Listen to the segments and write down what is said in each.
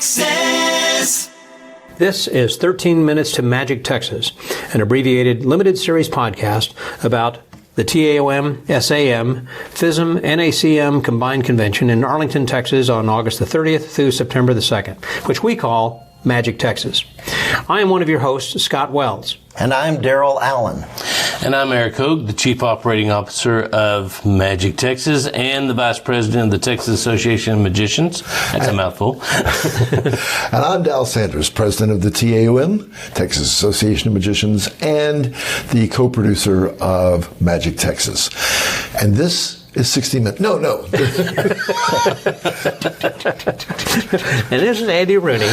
Texas. This is 13 Minutes to Magic Texas, an abbreviated limited series podcast about the TAOM-SAM FISM NACM Combined Convention in Arlington, Texas on August the 30th through September the 2nd, which we call Magic Texas. I am one of your hosts, Scott Wells. And I'm Daryl Allen. And I'm Eric Hogue, the Chief Operating Officer of Magic Texas and the Vice President of the Texas Association of Magicians. That's a mouthful. And I'm Dal Sanders, President of the TAOM, Texas Association of Magicians, and the co-producer of Magic Texas. And this is 60 Minutes. No. And this is Andy Rooney.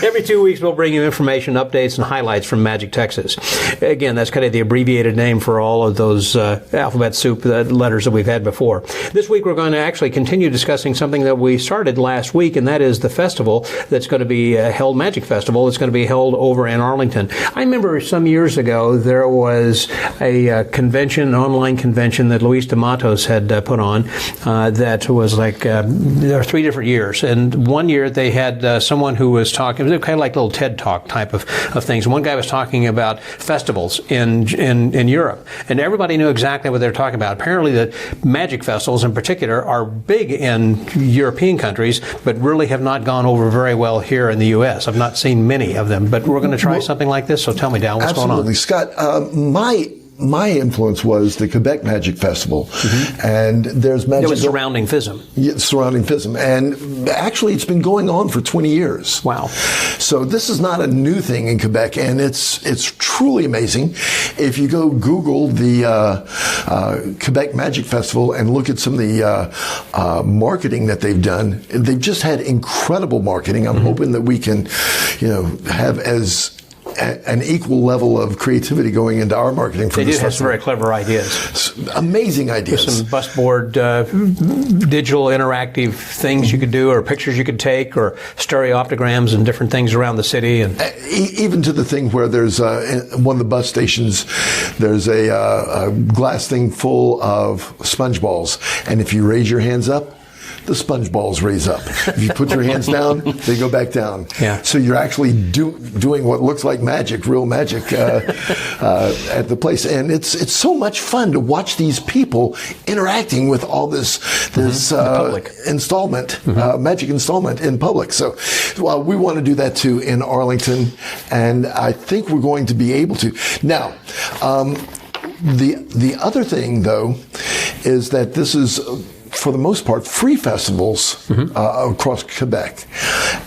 Every 2 weeks, we'll bring you information, updates, and highlights from Magic Texas. Again, that's kind of the abbreviated name for all of those alphabet soup letters that we've had before. This week, we're going to actually continue discussing something that we started last week, and that is the festival that's going to be held, Magic Festival, that's going to be held over in Arlington. I remember some years ago, there was a convention, an online convention that Luis D'Amatos had put on that was like, there are 3 different years. And one year they had someone who was talking, it was kind of like little TED Talk type of things. One guy was talking about festivals in Europe. And everybody knew exactly what they were talking about. Apparently the magic festivals in particular are big in European countries, but really have not gone over very well here in the U.S. I've not seen many of them. But we're going to try something like this. So tell me, Dal, what's going on? Absolutely. Scott, my influence was the Quebec Magic Festival, and there's magic. It was surrounding FISM. Yeah, surrounding FISM, and actually, it's been going on for 20 years. Wow! So this is not a new thing in Quebec, and it's truly amazing. If you go Google the Quebec Magic Festival and look at some of the marketing that they've done, they've just had incredible marketing. I'm hoping that we can, have an equal level of creativity going into our marketing for this festival. They do have some very clever ideas. Amazing ideas. There's some busboard, digital interactive things you could do, or pictures you could take, or stereoptograms and different things around the city. And even to the thing where there's one of the bus stations, there's a glass thing full of sponge balls. And if you raise your hands up, the sponge balls raise up. If you put your hands down, they go back down. Yeah. So you're actually doing what looks like magic, real magic, at the place. And it's so much fun to watch these people interacting with all this installment, magic installment in public. So we want to do that too in Arlington, and I think we're going to be able to. Now, the other thing, though, is that this is, for the most part, free festivals across Quebec.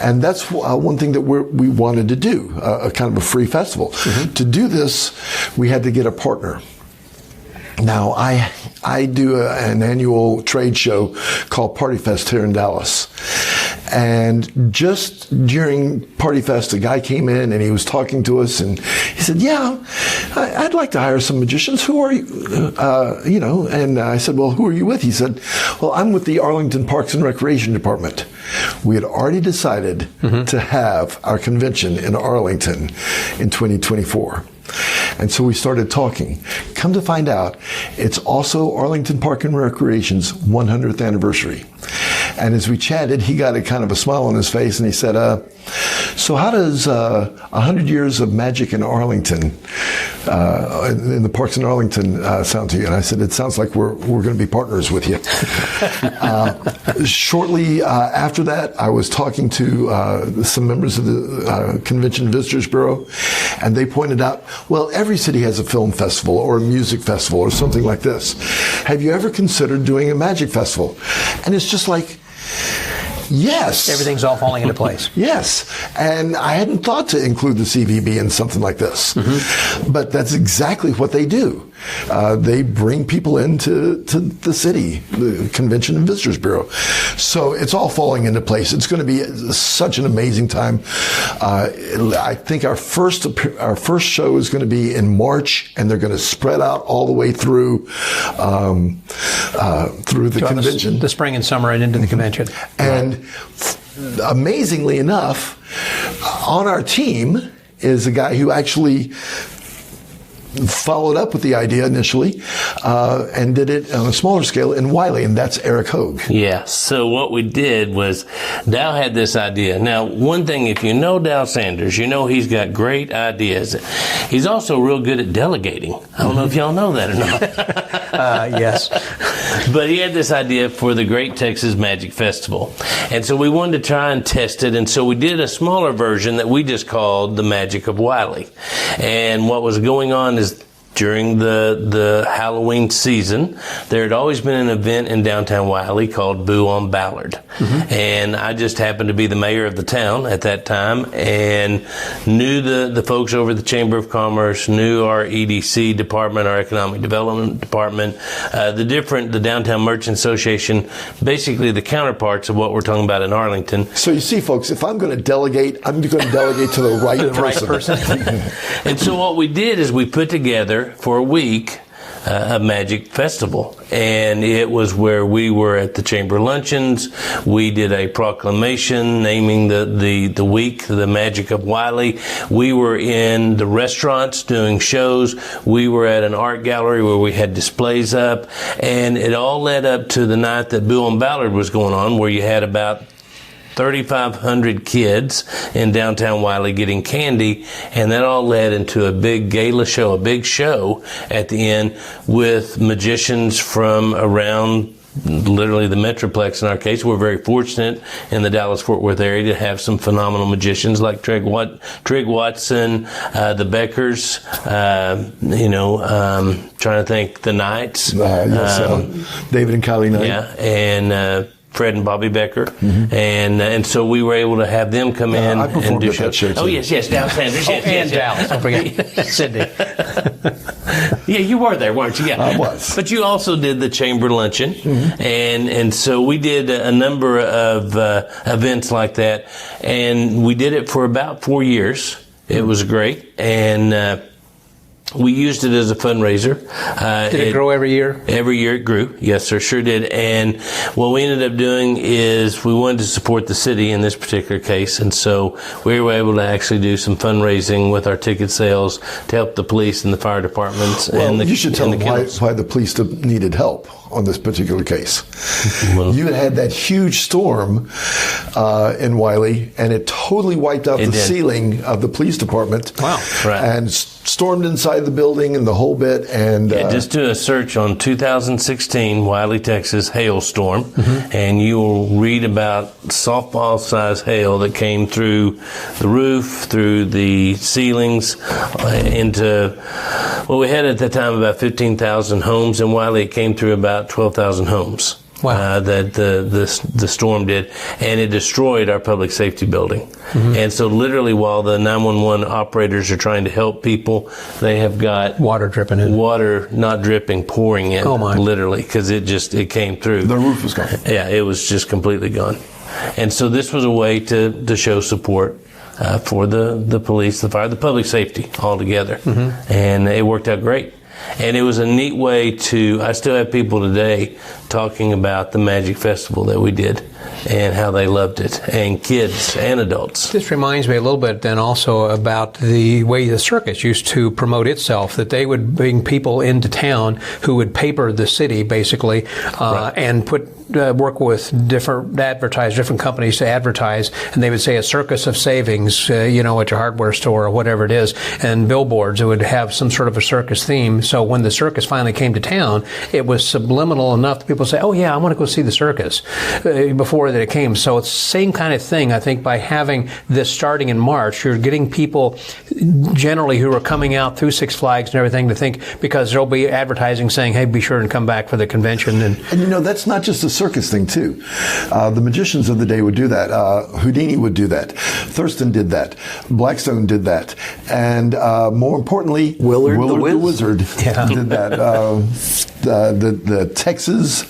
And that's one thing that we wanted to do, a kind of a free festival. To do this, we had to get a partner. Now, I do an annual trade show called Party Fest here in Dallas. And just during Party Fest, a guy came in and he was talking to us, and he said, "Yeah, I'd like to hire some magicians. Who are you?" And I said, "Well, who are you with?" He said, "Well, I'm with the Arlington Parks and Recreation Department." We had already decided to have our convention in Arlington in 2024. And so we started talking. Come to find out, it's also Arlington Park and Recreation's 100th anniversary. And as we chatted, he got a kind of a smile on his face, and he said, "So how does 100 years of magic in Arlington, in the parks in Arlington, sound to you?" And I said, "It sounds like we're going to be partners with you." Shortly after that, I was talking to some members of the Convention Visitors Bureau, and they pointed out, well, every city has a film festival or a music festival or something like this. Have you ever considered doing a magic festival? And it's just like, yes. Everything's all falling into place. Yes. And I hadn't thought to include the CVB in something like this. But that's exactly what they do. They bring people into the city, the Convention and Visitors Bureau. So it's all falling into place. It's going to be such an amazing time. I think our first show is going to be in March, and they're going to spread out all the way through the convention. The spring and summer and into the convention. And amazingly enough, on our team is a guy who actually followed up with the idea initially and did it on a smaller scale in Wiley, and that's Eric Hogue. Yeah. So what we did was Dow had this idea. Now, one thing, if you know Dow Sanders, you know he's got great ideas. He's also real good at delegating. I don't know if y'all know that or not. Yes. But he had this idea for the Great Texas Magic Festival. And so we wanted to try and test it. And so we did a smaller version that we just called the Magic of Wiley. And what was going on is during the Halloween season, there had always been an event in downtown Wiley called Boo on Ballard. And I just happened to be the mayor of the town at that time and knew the folks over at the Chamber of Commerce, knew our EDC department, our Economic Development Department, the Downtown Merchant Association, basically the counterparts of what we're talking about in Arlington. So you see, folks, if I'm going to delegate, I'm going to delegate to the right person. And so what we did is we put together for a week a magic festival, and it was where we were at the chamber luncheons. We did a proclamation naming the week the Magic of Wiley. We were in the restaurants doing shows. We were at an art gallery where we had displays up, and it all led up to the night that Boo on Ballard was going on, where you had about 3,500 kids in downtown Wiley getting candy, and that all led into a big gala show, a big show at the end with magicians from around literally the Metroplex in our case. We're very fortunate in the Dallas-Fort Worth area to have some phenomenal magicians like Trig Watson, the Beckers, trying to think, the Knights. David and Kylie Knight. Yeah, and Fred and Bobby Becker, and so we were able to have them come in and do shows. Show oh yes, Dow Sanders, and Dallas. Don't forget Cindy. Yeah, you were there, weren't you? Yeah, I was. But you also did the chamber luncheon, and so we did a number of events like that, and we did it for about 4 years. It was great, and we used it as a fundraiser. Did it grow every year? Every year it grew. Yes, sir, sure did. And what we ended up doing is we wanted to support the city in this particular case. And so we were able to actually do some fundraising with our ticket sales to help the police and the fire departments. Well, and you should tell them why the police needed help on this particular case. You had that huge storm in Wiley, and it totally wiped out the ceiling of the police department. Wow. Right. And stormed inside the building and the whole bit. And just do a search on 2016 Wiley, Texas hailstorm, and you will read about softball-sized hail that came through the roof, through the ceilings, we had at that time about 15,000 homes in Wiley. It came through about 12,000 homes. Wow. That the storm did, and it destroyed our public safety building. And so literally while the 911 operators are trying to help people, they have got water dripping in. Water not dripping, pouring in. Oh my. Literally, because it came through. The roof was gone. Yeah, it was just completely gone. And so this was a way to show support for the police, the fire, the public safety altogether. And it worked out great. And it was a neat way I still have people today talking about the Magic Festival that we did and how they loved it, and kids and adults. This reminds me a little bit then also about the way the circus used to promote itself, that they would bring people into town who would paper the city basically, and work with different companies to advertise, and they would say a circus of savings, at your hardware store or whatever it is, and billboards, it would have some sort of a circus theme. So when the circus finally came to town, it was subliminal enough that people say, oh yeah, I want to go see the circus, before that it came. So it's the same kind of thing, I think, by having this starting in March, you're getting people generally who are coming out through Six Flags and everything to think, because there'll be advertising saying, hey, be sure and come back for the convention. And that's not just a circus thing too. The magicians of the day would do that. Houdini would do that. Thurston did that. Blackstone did that. And more importantly, Willard the Wizard did that. The Texas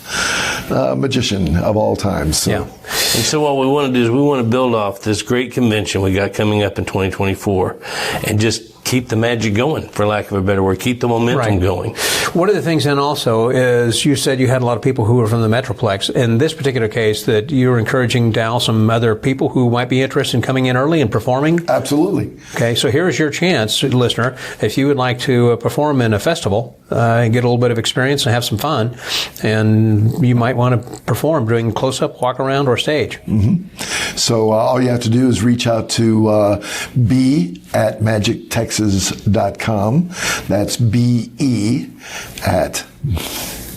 magician of all times. So. Yeah. And so what we want to do is we want to build off this great convention we got coming up in 2024 and just keep the magic going, for lack of a better word, keep the momentum going. One of the things then also is you said you had a lot of people who were from the Metroplex. In this particular case, that you're encouraging, Dal, some other people who might be interested in coming in early and performing? Absolutely. Okay, so here's your chance, listener. If you would like to perform in a festival and get a little bit of experience and have some fun, and you might want to perform doing close-up, walk-around, or stage. So all you have to do is reach out to be@magictexas.com. That's BE at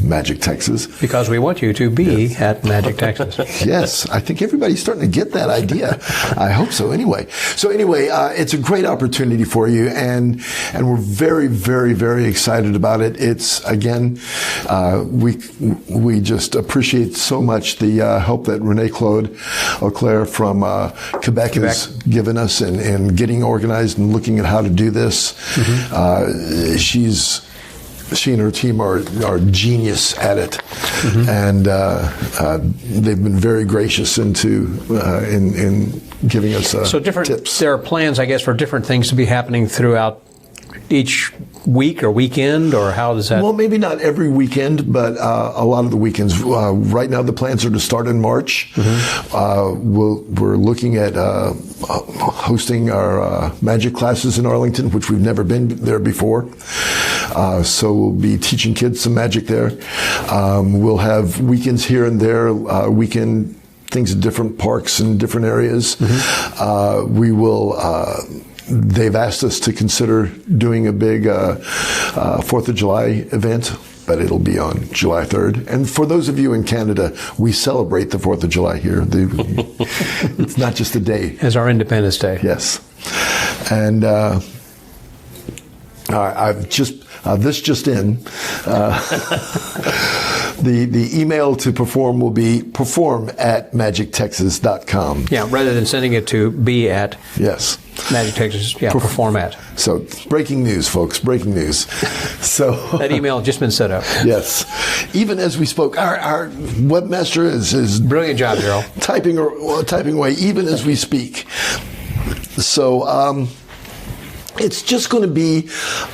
Magic Texas. Because we want you to be at Magic Texas. Yes, I think everybody's starting to get that idea. I hope so anyway. So anyway, it's a great opportunity for you, and we're very, very, very excited about it. It's, again, we just appreciate so much the help that Renee-Claude Auclair from Quebec has given us in getting organized and looking at how to do this. She and her team are genius at it, and they've been very gracious in giving us so different tips. There are plans, I guess, for different things to be happening throughout each week or weekend, or how does that? Well, maybe not every weekend, but a lot of the weekends. Right now, the plans are to start in March. We're looking at hosting our magic classes in Arlington, which we've never been there before. So we'll be teaching kids some magic there. We'll have weekends here and there, weekend things at different parks and different areas. We will. They've asked us to consider doing a big 4th of July event, but it'll be on July 3rd. And for those of you in Canada, we celebrate the 4th of July here. It's not just a day. As our Independence Day. Yes. And I've just, this just in, the email to perform will be perform@magictexas.com. Yeah, rather than sending it to be at. Yes. Magic Texas, perform at. So, breaking news, folks, breaking news. So that email has just been set up. Yes. Even as we spoke, our webmaster is brilliant job, Daryl. Typing away, even as we speak. So, it's just going to be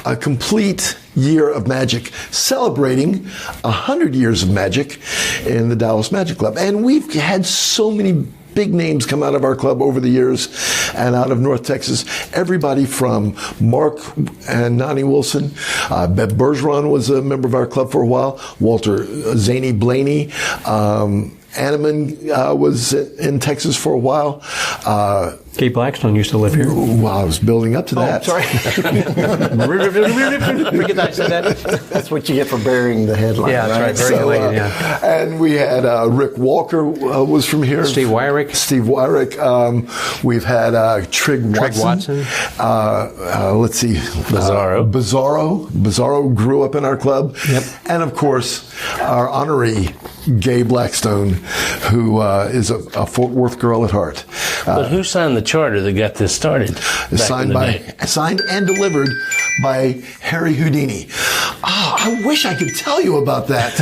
a complete year of magic, celebrating 100 years of magic in the Dallas Magic Club. And we've had so many big names come out of our club over the years and out of North Texas. Everybody from Mark and Nani Wilson. Bev Bergeron was a member of our club for a while. Walter Zaney Blaney. Anneman was in Texas for a while. Kate Blackstone used to live here. Well, I was building up to that. Sorry. Forget that I said that. That's what you get for burying the headline. Yeah, that's right. Very elated, yeah. And we had Rick Walker was from here. Steve Wyrick. We've had Trig Watson. Let's see. Bizarro grew up in our club. Yep. And, of course, our honoree, Gay Blackstone, who is a Fort Worth girl at heart. But who signed the charter that got this started? Signed and delivered by Harry Houdini. I wish I could tell you about that,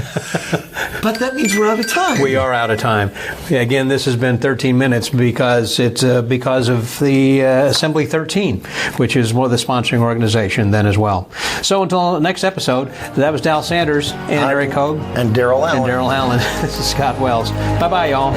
but that means we're out of time. We are out of time. Again, this has been 13 minutes because it's because of the Assembly 13, which is more the sponsoring organization then as well. So until next episode, that was Dal Sanders and Eric Hogue and Daryl Allen. This is Scott Wells. Bye-bye, y'all.